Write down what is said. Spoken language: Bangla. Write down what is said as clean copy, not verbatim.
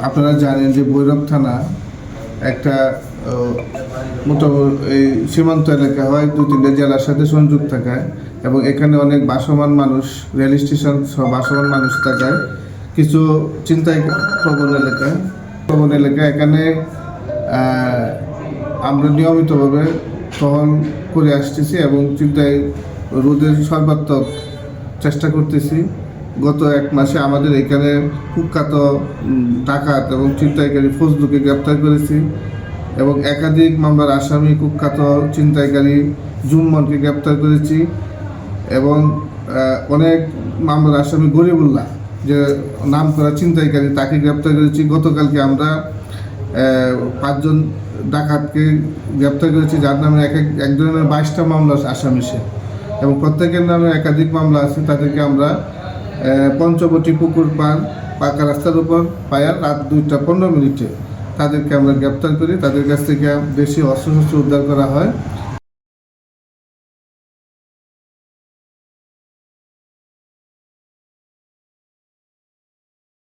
আপনারা জানেন যে ভৈরব থানা একটা মোটামুটি এই সীমান্ত এলাকা হয়, 2-3টা জেলার সাথে সংযুক্ত থাকায় এবং এখানে অনেক বাসমান মানুষ, রেল স্টেশন সহ বাসমান মানুষ থাকায় কিছু চিন্তায় প্রবণ এলাকা এখানে আমরা নিয়মিতভাবে টহল করে আসতেছি এবং চিন্তায় রোধের সর্বাত্মক চেষ্টা করতেছি। গত 1 মাসে আমাদের এখানে কুখ্যাত ডাকাত এবং ছিনতাইকারী ফজলুকে গ্রেপ্তার করেছি এবং একাধিক মামলার আসামি কুখ্যাত ছিনতাইকারী জুম্মনকে গ্রেপ্তার করেছি এবং অনেক মামলার আসামি গরিবুল্লাহ যে নাম করা ছিনতাইকারী তাকে গ্রেপ্তার করেছি। গতকালকে আমরা 5 জন ডাকাতকে গ্রেপ্তার করেছি, যার নামে একজনের 22টা মামলা আসামি সে এবং প্রত্যেকের নামে একাধিক মামলা আছে। তাদেরকে আমরা পঞ্চবটি পুকুর পাকা রাস্তার উপর পায়ার রাত 2টা 15 মিনিটে তাদেরকে আমরা গ্রেপ্তার করি। তাদের কাছ থেকে দেশি অস্ত্রশস্ত্র উদ্ধার করা হয়।